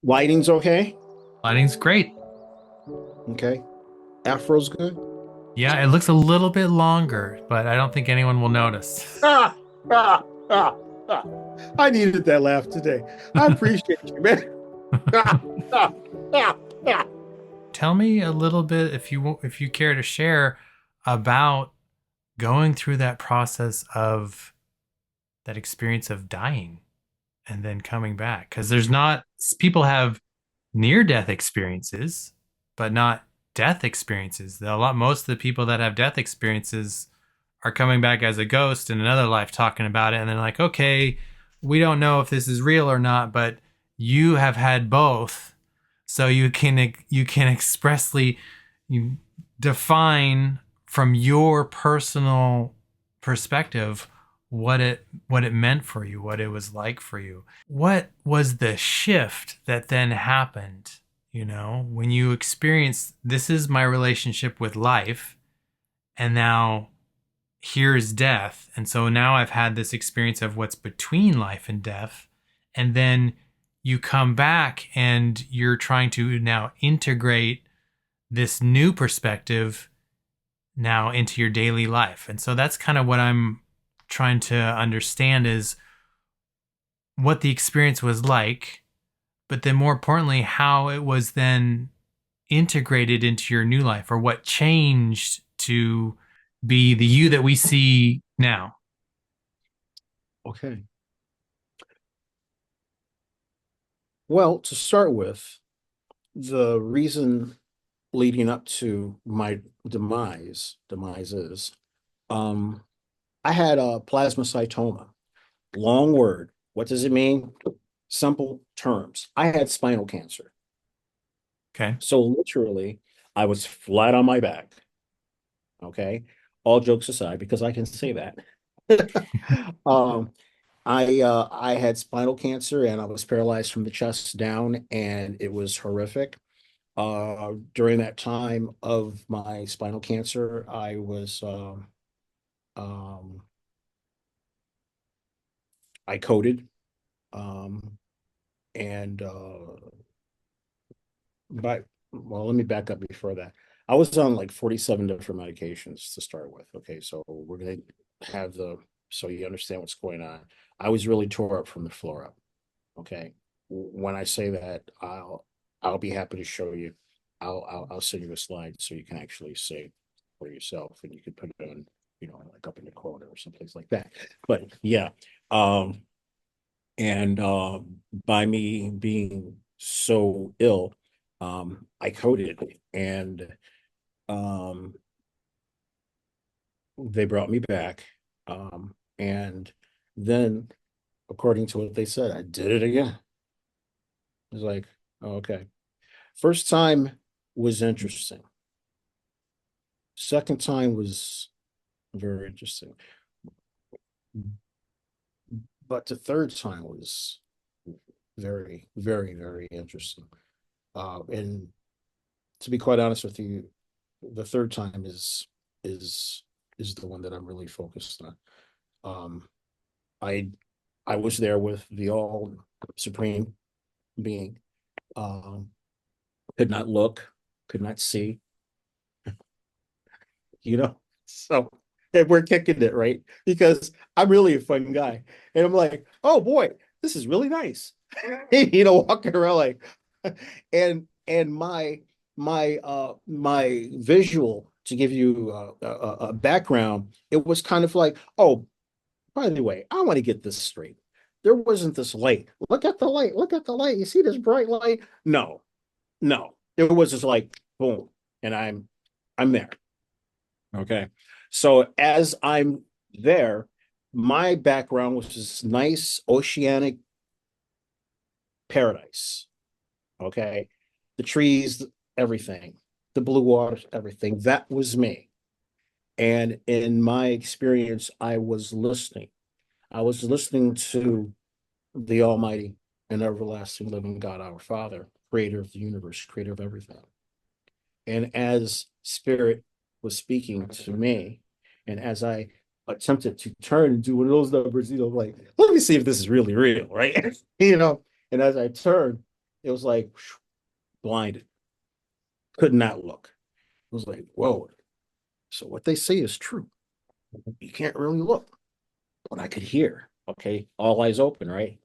Lighting's okay. Lighting's great. Okay. Afro's good. Yeah, it looks a little bit longer, but I don't think anyone will notice. Ah, ah, ah, ah. I needed that laugh today. I appreciate you, man. Ah, ah, ah, ah. Tell me a little bit if you care to share about going through that process of that experience of dying and then coming back because there's not people have near death experiences but not death experiences. Most of the people that have death experiences are coming back as a ghost in another life talking about it, and they're like, okay, we don't know if this is real or not, but you have had both, so you can expressly you define from your personal perspective what it meant for you, what it was like for you. What was the shift that then happened, when you experienced this is my relationship with life, and now here's death. And so now I've had this experience of what's between life and death. And then you come back and you're trying to now integrate this new perspective now into your daily life. And so that's kind of what I'm trying to understand is what the experience was like, but then more importantly, how it was then integrated into your new life or what changed to be the you that we see now. Okay. Well, to start with, the reason leading up to my demise is, um, I had a plasmacytoma. Long word. What does it mean? Simple terms. I had spinal cancer. Okay. So literally, I was flat on my back. Okay. All jokes aside, because I can say that. um, I had spinal cancer and I was paralyzed from the chest down, and it was horrific. During that time of my spinal cancer, um, I coded, um, and but well, let me back up before that. I was on like 47 different medications to start with. Okay, so we're gonna have the so you understand what's going on. I was really tore up from the floor up. Okay. When I say that, I'll be happy to show you. I'll send you a slide so you can actually see for yourself, and you can put it on, like up in the corner or someplace like that. But yeah, um, and by me being so ill, I coded, and um, they brought me back, and then according to what they said, I did it again. I was like, oh, okay. First time was interesting. Second time was very interesting. But the third time was very, very, very interesting. And to be quite honest with you, the third time is is the one that I'm really focused on. Um, I I was there with the all supreme being. Um, could not look, could not see, you know. So and we're kicking it, right? Because I'm really a fun guy. And I'm like, oh boy, this is really nice. Walking around like and my visual to give you a background, it was kind of like, oh, by the way, I want to get this straight. There wasn't this light. Look at the light. Look at the light. You see this bright light? No, no. It was just like boom, and I'm there. Okay. So as I'm there, my background was this nice oceanic paradise. Okay. The trees, everything, the blue waters, everything. That was me. And in my experience, I was listening. I was listening to the Almighty and everlasting living God, our Father, creator of the universe, creator of everything. And as Spirit was speaking to me, and as I attempted to turn and do one of those numbers, like, let me see if this is really real, right? And as I turned, It was like blinded, could not look. It was like, whoa. So what they say is true. You can't really look, but I could hear. Okay, all eyes open, right?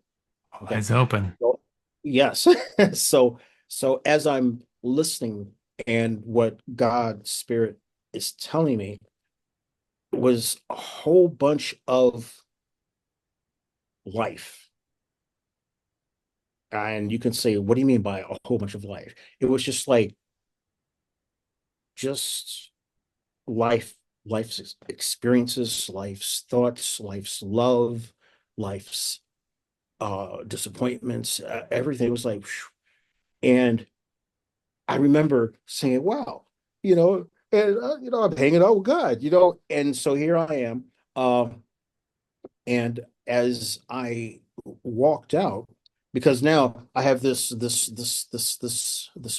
All Okay. eyes open. So, yes. so so as I'm listening and what God's spirit is telling me was a whole bunch of life. And you can say, what do you mean by a whole bunch of life? It was just like just life, life's experiences, life's thoughts, life's love, life's disappointments, everything was like, whew. And I remember saying, wow, I'm hanging out with God, and so here I am. And as I walked out, because now I have this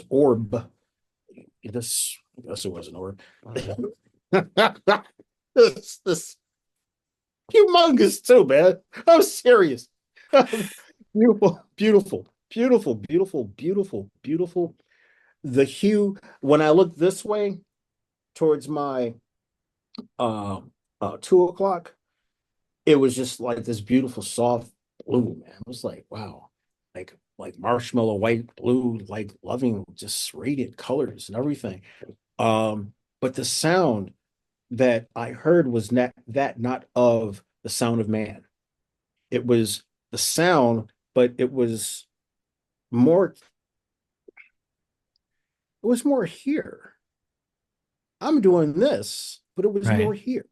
orb, this, I guess it was an orb. This humongous too, man. I'm serious. Beautiful, beautiful, beautiful, beautiful, beautiful, beautiful. The hue, when I look this way towards my uh 2 o'clock, it was just like this beautiful soft blue, man. It was like, wow, like marshmallow white, blue, like loving, just radiant colors and everything. But the sound that I heard was not of the sound of man. It was the sound, but more, it was more here. I'm doing this, but it was Right. more here,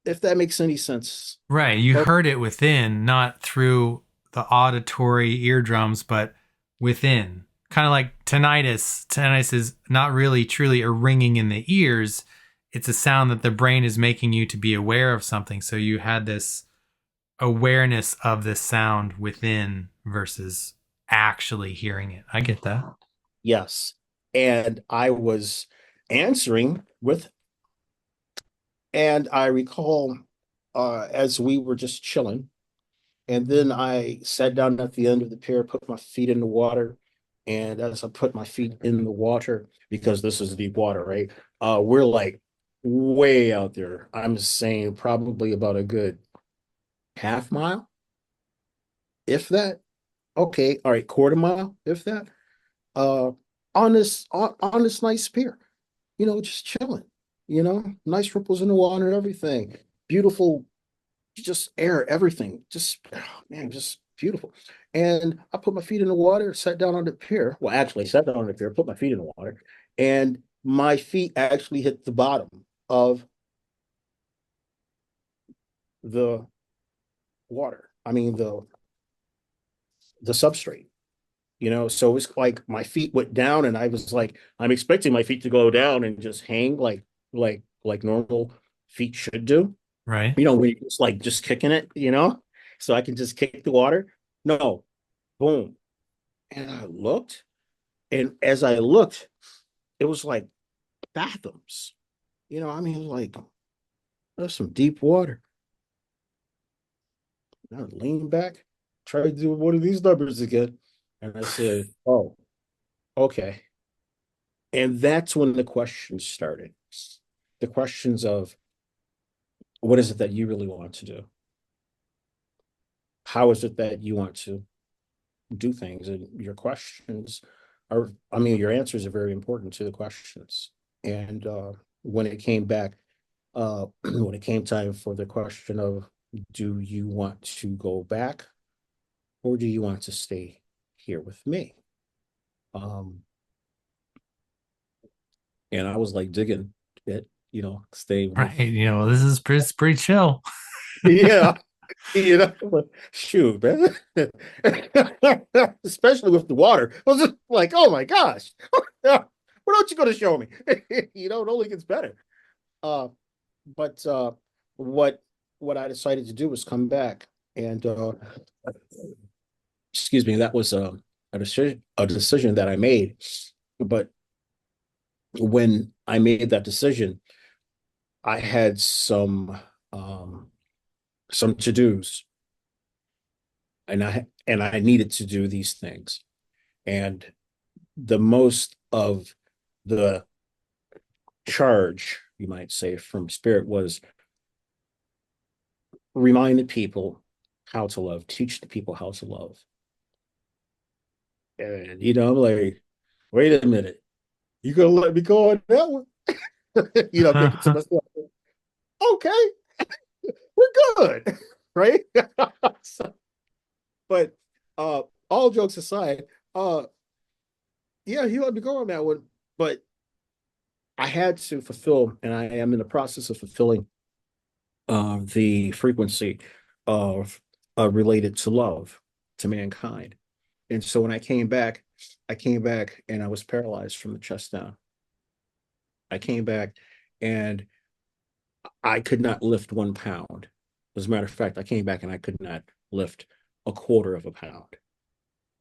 if that makes any sense. Right. You But heard it within, not through the auditory eardrums, but within. Kind of like tinnitus. Tinnitus is not really truly a ringing in the ears. It's a sound that the brain is making you to be aware of something. So you had this awareness of this sound within versus actually hearing it. I get that. yes, and I was answering with, and I recall as we were just chilling, and then I sat down at the end of the pier, put my feet in the water. And as I put my feet in the water, because this is deep water, right? We're like way out there. I'm saying probably about a good half mile, if that. Okay, all right, quarter mile, if that. Uh, on this nice pier, just chilling. Nice ripples in the water and everything. Beautiful, just air, everything. Just, oh, man, just beautiful. And I put my feet in the water, sat down on the pier. Well, actually, sat down on the pier, put my feet in the water, and my feet actually hit the bottom of the water. I mean, the substrate. So it was like my feet went down, and I was like, I'm expecting my feet to go down and just hang like normal feet should do. Right. When you just like just kicking it, so I can just kick the water. No, boom. And I looked, and as I looked, it was like fathoms. I mean, it was like there's some deep water. And I leaned back, tried to do one of these numbers again, and I said, "Oh, okay." And that's when the questions started. The questions of what is it that you really want to do? How is it that you want to do things? And your questions are, I mean, your answers are very important to the questions. And when it came back, when it came time for the question of, do you want to go back or do you want to stay here with me? Um, and I was like digging it, staying with, Right. This is pretty chill. yeah, shoot, man. Especially with the water. I was just like, oh my gosh. Why don't you go to show me? It only gets better. Uh, but what what I decided to do was come back and excuse me, that was a decision that I made. But when I made that decision, I had some to-dos, and I needed to do these things. And the most of the charge, you might say, from spirit was remind the people how to love, teach the people how to love. And I'm like, wait a minute, you gonna let me go on that one? Thinking to myself, okay, we're good, right? So, but uh, all jokes aside, uh, yeah, he let me go on that one, but I had to fulfill, and I am in the process of fulfilling the frequency of related to love to mankind. And so when I came back and I was paralyzed from the chest down. I came back and I could not lift 1 pound. As a matter of fact, I came back and I could not lift a quarter of a pound.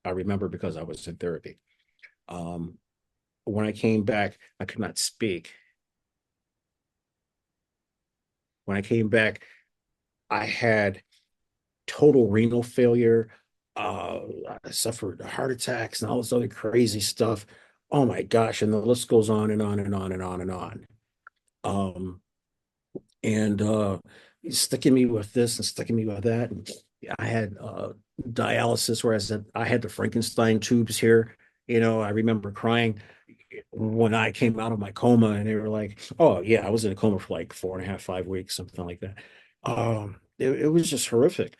I remember because I was in therapy. Um, when I came back, I could not speak. When I came back, I had total renal failure. I suffered heart attacks and all this other crazy stuff. Oh my gosh. And the list goes on and on and on and on and on. Um, and sticking me with this and sticking me with that. And I had dialysis where I had the Frankenstein tubes here. I remember crying when I came out of my coma, and they were like, "Oh yeah, I was in a coma for like 4.5, 5 weeks, something like that." It was just horrific.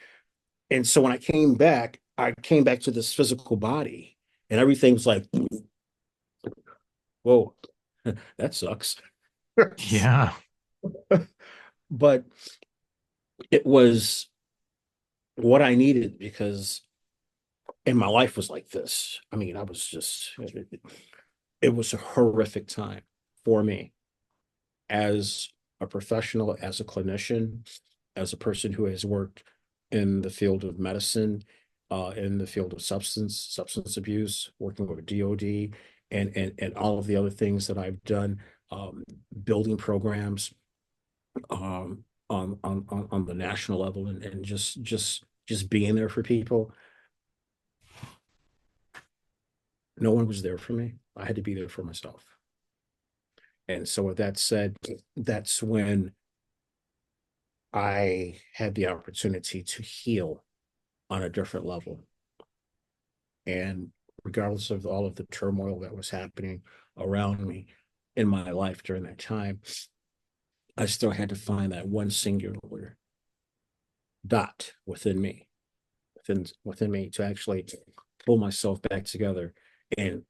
And so when I came back to this physical body, and everything was like, "Whoa, that sucks." Yeah. But it was what I needed because and my life was like this. I mean, I was just it was a horrific time for me as a professional, as a clinician, as a person who has worked in the field of medicine, in the field of substance abuse, working with DOD, and all of the other things that I've done, building programs on the national level, and just being there for people. No one was there for me. I had to be there for myself. And so with that said, that's when I had the opportunity to heal on a different level. And regardless of all of the turmoil that was happening around me in my life during that time, I still had to find that one singular dot within me to actually pull myself back together and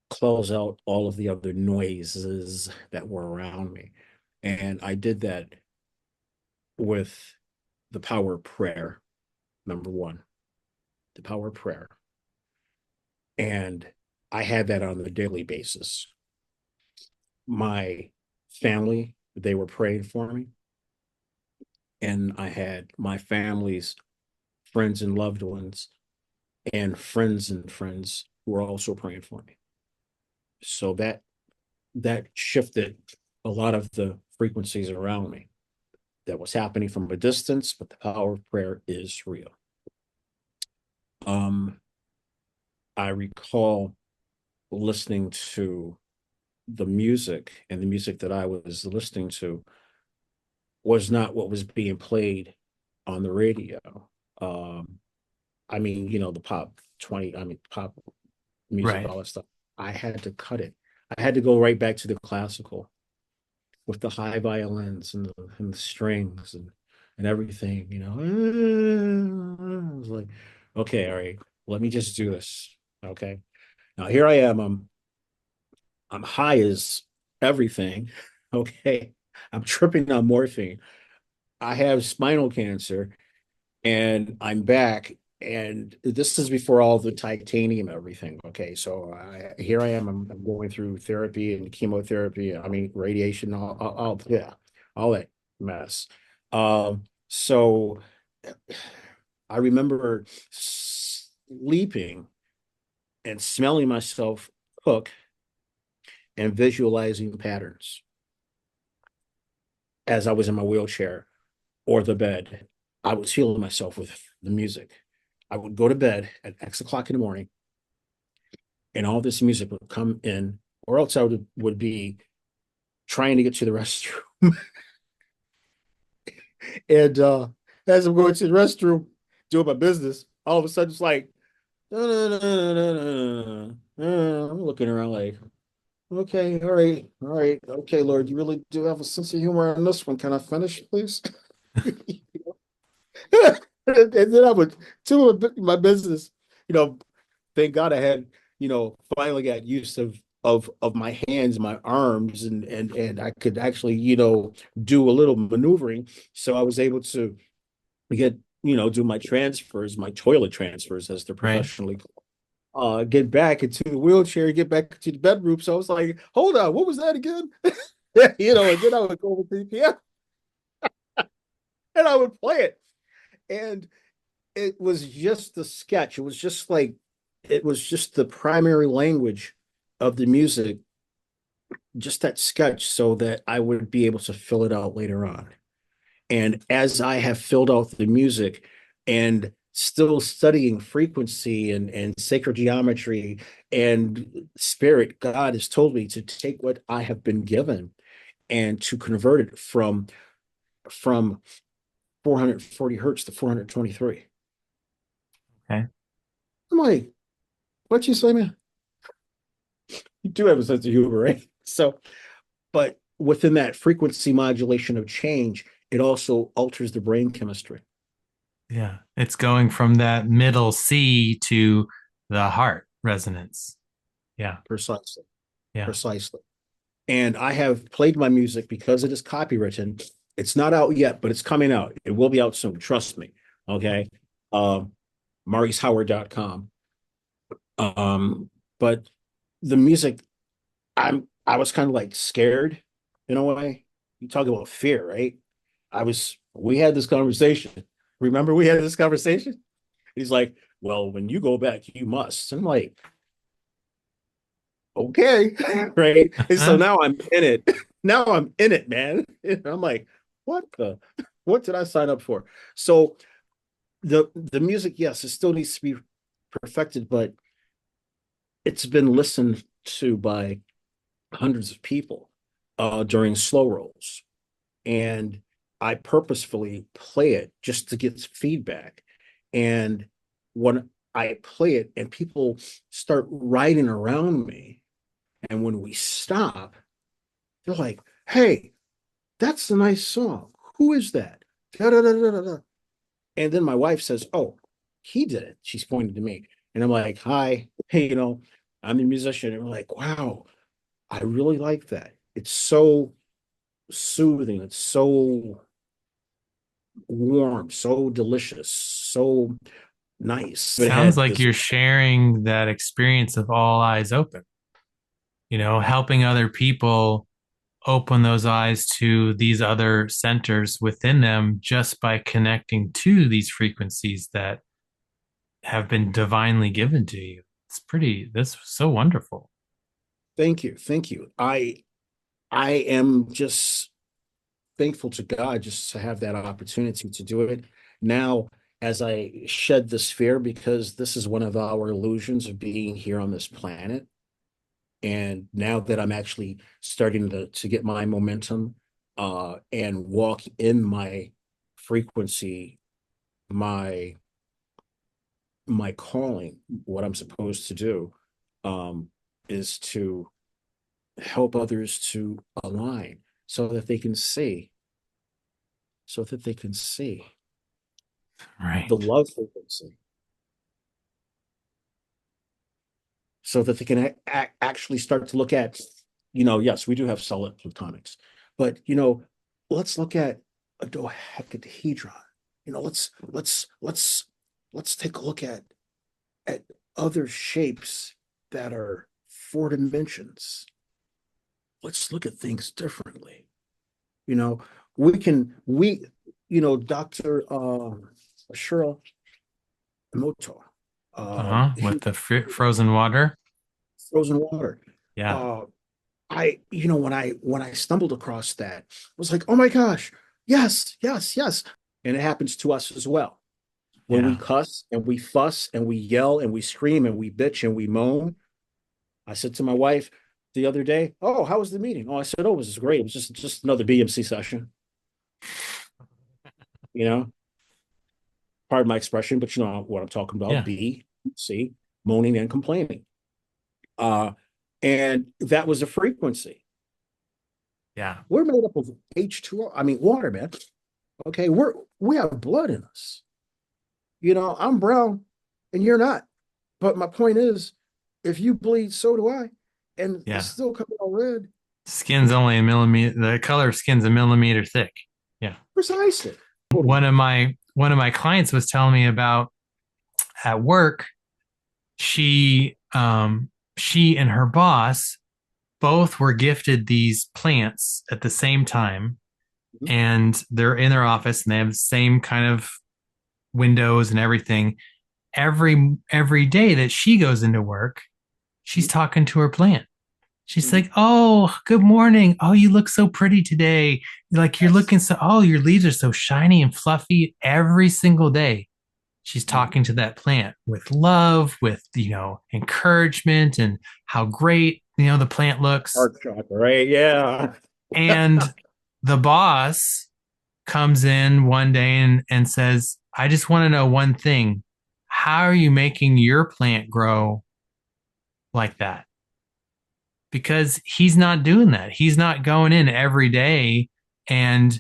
close out all of the other noises that were around me. And I did that with the power of prayer, number one, the power of prayer. And I had that on a daily basis. My family, they were praying for me. And I had my family's friends and loved ones and friends who were also praying for me. So that shifted a lot of the frequencies around me that was happening from a distance, but the power of prayer is real. Um, I recall listening to the music, and the music that I was listening to was not what was being played on the radio. Um, I mean, the pop 20, I mean, pop music, Right. all that stuff. I had to cut it. I had to go right back to the classical with the high violins and the strings and everything, I was like, okay, all right, let me just do this. Okay. Now here I am. I'm high as everything. Okay. I'm tripping on morphine. I have spinal cancer and I'm back. And this is before all the titanium, everything. Okay, so here I am. I'm going through therapy and chemotherapy. I mean, radiation, yeah, all that mess. So I remember sleeping and smelling myself cook and visualizing patterns as I was in my wheelchair or the bed. I was healing myself with the music. I would go to bed at X o'clock in the morning and all this music would come in, or else I would be trying to get to the restroom. And as I'm going to the restroom, doing my business, all of a sudden it's like, I'm looking around like, okay, all right, all right, okay, Lord, you really do have a sense of humor on this one. Can I finish, please? And then I would to my business, you know, thank God I had, finally got use of my hands, my arms, and I could actually, do a little maneuvering. So I was able to get, do my transfers, my toilet transfers, as they're Right. professionally called, get back into the wheelchair, get back to the bedroom. So I was like, hold on, what was that again? And then I would go over to the piano and I would play it. And it was just the sketch. It was just like it was just the primary language of the music, just that sketch, so that I would be able to fill it out later on. And as I have filled out the music and still studying frequency and sacred geometry and spirit, God has told me to take what I have been given and to convert it from 440 hertz to 423. Okay. I'm like, what you say, man? You do have a sense of humor, right? So, but within that frequency modulation of change, it also alters the brain chemistry. Yeah. It's going from that middle C to the heart resonance. Yeah. Precisely. Yeah. Precisely. And I have played my music because it is copywritten. It's not out yet, but it's coming out. It will be out soon. Trust me. Okay. Um, MauriceHoward.com. But the music, I was kind of like scared in a way. You talk about fear, right? We had this conversation. Remember we had this conversation? He's like, well, when you go back, you must. And I'm like, okay, right. And so now I'm in it. Now I'm in it, man. And I'm like, what did I sign up for? So the music, yes, it still needs to be perfected, but it's been listened to by hundreds of people during slow rolls. And I purposefully play it just to get feedback. And when I play it and people start riding around me, and when we stop, they're like, hey, that's a nice song. Who is that? Da, da, da, da, da, da. And then my wife says, oh, he did it. She's pointing to me. And I'm like, hi, hey, I'm a musician. And we're like, wow, I really like that. It's so soothing. It's so warm, so delicious, so nice. It Sounds had like this, you're sharing that experience of all eyes open, helping other people open those eyes to these other centers within them just by connecting to these frequencies that have been divinely given to you. That's so wonderful. thank you, thank you. I am just thankful to God just to have that opportunity to do it. Now, as I shed this fear, because this is one of our illusions of being here on this planet. And now that I'm actually starting to get my momentum and walk in my frequency, my my calling, what I'm supposed to do, um, is to help others to align so that they can see, so that they can see the Right. love frequency, so that they can actually start to look at, yes, we do have solid plutonics, but let's look at a dodecahedron. Let's take a look at other shapes that are four dimensions. Let's look at things differently. You know, we can we Dr. Ashura Emoto, Uh-huh. he With the frozen water. frozen water. Yeah. Uh, when I stumbled across that, I was like, oh my gosh, yes, yes, yes. And it happens to us as well. When we Yeah. cuss and we fuss and we yell and we scream and we bitch and we moan, I said to my wife the other day, "Oh, how was the meeting?" Oh, I said, "Oh, it was great. It was just another BMC session." You know, pardon my expression, but you know what I'm talking about. Yeah. B, C, moaning and complaining. Uh, and that was a frequency. Yeah. We're made up of H2O. I mean, water, man. Okay, we have blood in us. You know, I'm brown and you're not. But my point is, if you bleed, so do I. And it's Yeah. still coming out red. Skin's only a millimeter. The color of skin's a millimeter thick. Yeah. Precisely. One Totally. of my one of my clients was telling me about at work. She and her boss both were gifted these plants at the same time, Mhm. and they're in their office and they have the same kind of windows and everything. Every day that she goes into work, she's talking to her plant. She's Mhm. like, "Oh, good morning. Oh, you look so pretty today. Like you're Yes. looking so, oh, your leaves are so shiny and fluffy." Every single day she's Mhm. talking to that plant with love, with, encouragement and how great, the plant looks. Heart chakra, right? Yeah. And the boss comes in one day and says, "I just want to know one thing. How are you making your plant grow like that?" Because he's not doing that. He's not going in every day and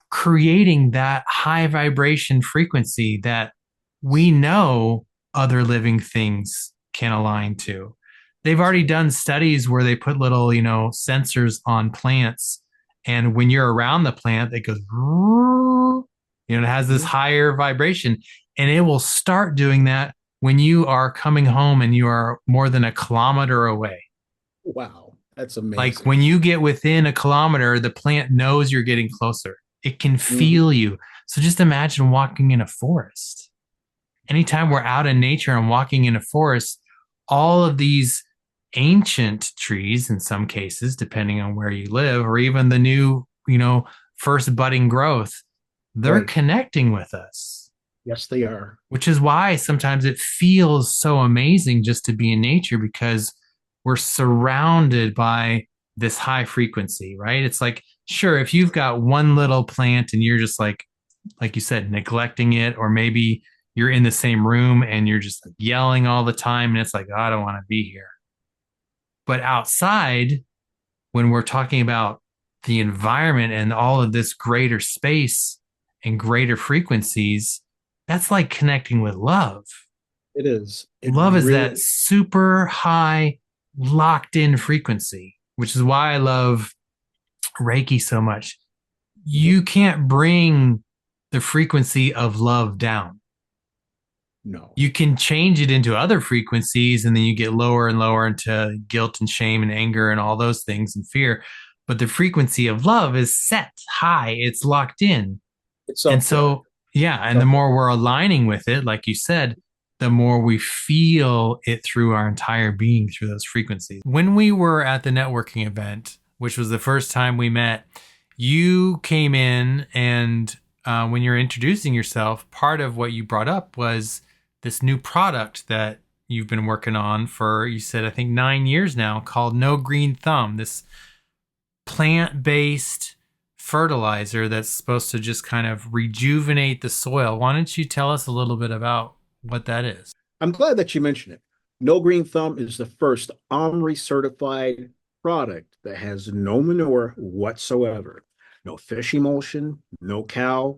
creating that high vibration frequency that we know other living things can align to. They've already done studies where they put little, sensors on plants. And when you're around the plant, it goes, it has this Mhm. higher vibration. And it will start doing that when you are coming home and you are more than a kilometer away. Wow. That's Like amazing. when you get within a kilometer, the plant knows you're getting closer. It can Mhm. feel you. So just imagine walking in a forest. Anytime we're Wow. out in nature and walking in a forest, all of these ancient trees, in some cases, depending on where you live, or even the new, first budding growth, they're Right. connecting with us, Yes, they are. which is why sometimes it feels so amazing just to be in nature because we're surrounded by this high frequency, right? It's like, sure, if you've got one little plant and you're just like you said, neglecting it, or maybe you're in the same room and you're just like yelling all the time and it's like, "Oh, I don't want to be here." But outside, when we're talking about the environment and all of this greater space and greater frequencies, that's like connecting with love. It is. It Love is that really, super high, locked in frequency, which is why I love Reiki so much. mhm. You can't bring the frequency of love down. No. You can change it into other frequencies and then you get lower and lower into guilt and shame and anger and all those things and fear. But the frequency of love is set high, it's locked in. It's And up there. so, yeah, It's and the up there. more we're aligning with it, like you said, the more we feel it through our entire being through those frequencies. When we were at the networking event, which was the first time we met, you came in and when you're introducing yourself, part of what you brought up was this new product that you've been working on for, you said, I think 9 years now, called No Green Thumb, this plant based fertilizer that's supposed to just kind of rejuvenate the soil. Why don't you tell us a little bit about what that is? I'm glad that you mentioned it. No Green Thumb is the first OMRI certified product that has no manure whatsoever. No fish emulsion, no cow,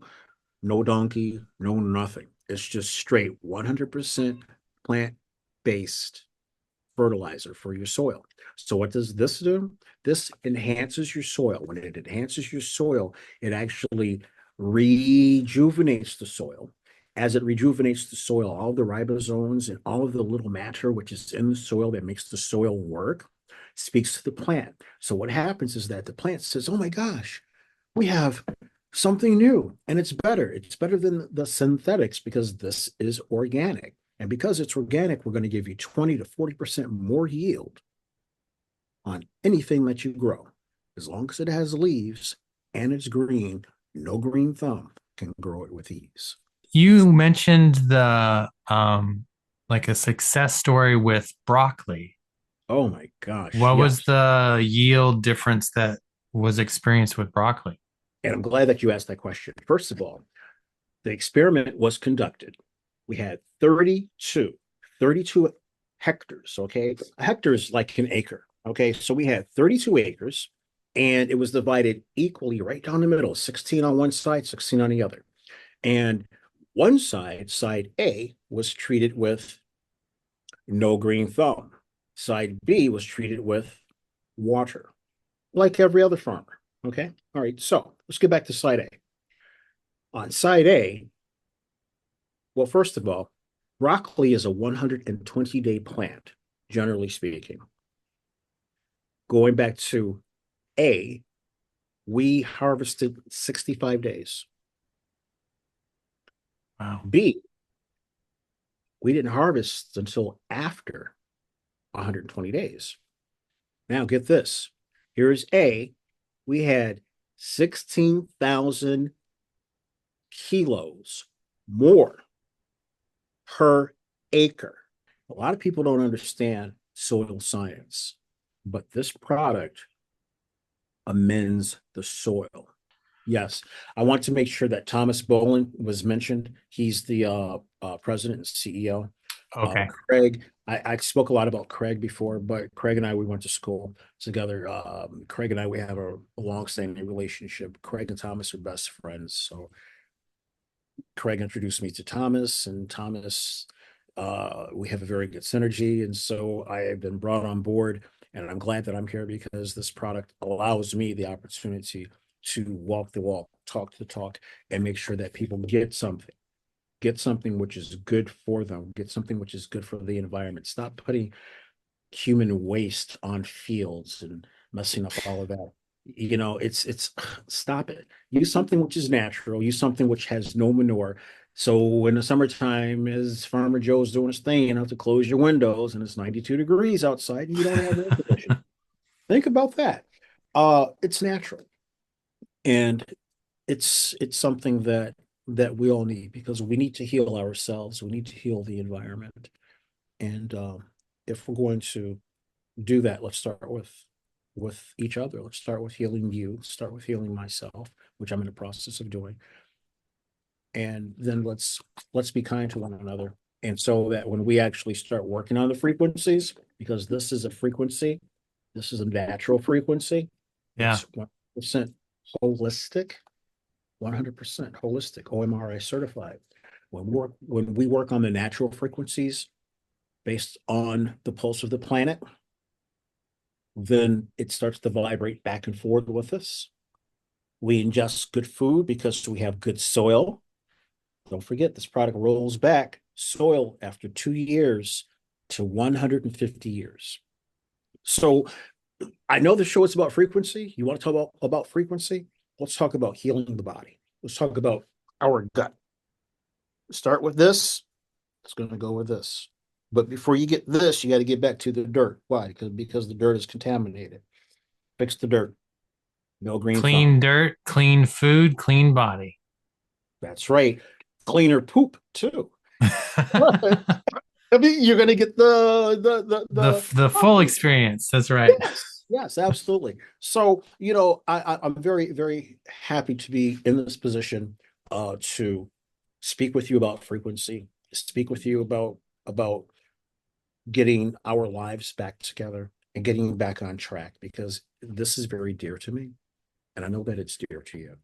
no donkey, no nothing. It's just straight 100% plant-based fertilizer for your soil. So what does this do? This enhances your soil. When it enhances your soil, it actually rejuvenates the soil. As it rejuvenates the soil, all the ribosomes and all of the little matter which is in the soil that makes the soil work speaks to the plant. So what happens is that the plant says, "Oh my gosh, we have something new and it's better. It's better than the synthetics because this is organic. And because it's organic, we're going to give you 20 to 40% more yield on anything that you grow. As long as it has leaves and it's green, no green thumb can grow it with ease." You mentioned the like a success story with broccoli. Oh my gosh, What was yes. the yield difference that was experienced with broccoli? And I'm glad that you asked that question. First of all, the experiment was conducted. We had 32 hectares. Okay. A hectare is like an acre. Okay. So we had 32 acres and it was divided equally right down the middle, 16 on one side, 16 on the other. And one side, side A, was treated with no green thumb. Side B was treated with water, like every other farmer. Okay. All right. So let's get back to side A. On side A, well, first of all, broccoli is a 120-day plant, generally speaking. Going back to A, we harvested 65 days. Wow. B, we didn't harvest until after 120 days. Now, get this. Here's A. We had 16,000 kilos more per acre. A lot of people don't understand soil science, but this product amends the soil. Yes, I want to make sure that Thomas Bolin was mentioned. He's the president and CEO. Okay. Craig, I spoke a lot about Craig before, but Craig and I, we went to school together. Craig and I, we have a long-standing relationship. Craig and Thomas are best friends. So Craig introduced me to Thomas, and Thomas, we have a very good synergy. And so I have been brought on board, and I'm glad that I'm here because this product allows me the opportunity to walk the walk, talk the talk, and make sure that people get something which is good for them, get something which is good for the environment. Stop putting human waste on fields and messing up all of that. You know, it's stop it. Use something which is natural, use something which has no manure. So in the summertime, as Farmer Joe's doing his thing, you have to close your windows and it's 92 degrees outside and you don't have air conditioning. Think about that. It's natural. And it's something that we all need because we need to heal ourselves. We need to heal the environment. And if we're going to do that, let's start with each other. Let's start with healing you. Start with healing myself, which I'm in the process of doing. And then let's be kind to one another. And so that when we actually start working on the frequencies, because this is a frequency, this is a natural frequency. Yeah. It's 100% holistic, 100% holistic, OMRI certified. When we work on the natural frequencies based on the pulse of the planet, then it starts to vibrate back and forth with us. We ingest good food because we have good soil. Don't forget, this product rolls back soil after 2 years to 150 years. So I know the show is about frequency. You want to talk about frequency? Let's talk about healing the body. Let's talk about our gut. Start with this. It's going to go with this. But before you get this, you got to get back to the dirt. Why? Because the dirt is contaminated. Fix the dirt. No green thumb. Clean dirt, clean food, clean body. That's right. Cleaner poop too. I mean, you're going to get The full experience. That's right. yes, absolutely. So, you know, I'm very, very happy to be in this position to speak with you about frequency, speak with you about getting our lives back together and getting back on track because this is very dear to me. And I know that it's dear to you.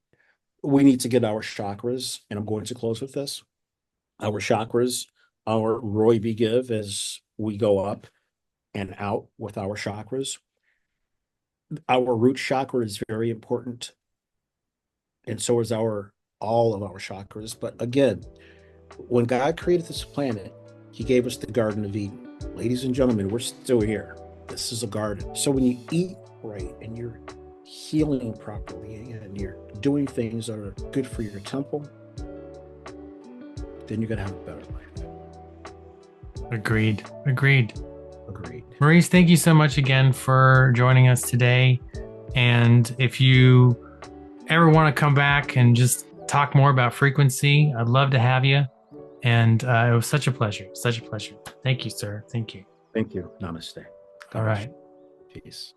We need to get our chakras, and I'm going to close with this. Our chakras, our Roy B. Give as we go up and out with our chakras. Our root chakra is very important, and so is our all of our chakras. But again, when God created this planet, He gave us the Garden of Eden. Ladies and gentlemen, we're still here. This is a garden. So when you eat right and you're healing properly and you're doing things that are good for your temple, then you're going to have a better life. Agreed. Agreed. Agreed. Maurice, thank you so much again for joining us today. And if you ever want to come back and just talk more about frequency, I'd love to have you. And it was such a pleasure. Such a pleasure. Thank you, sir. Thank you. Thank you. Namaste. All God bless right. you. Peace.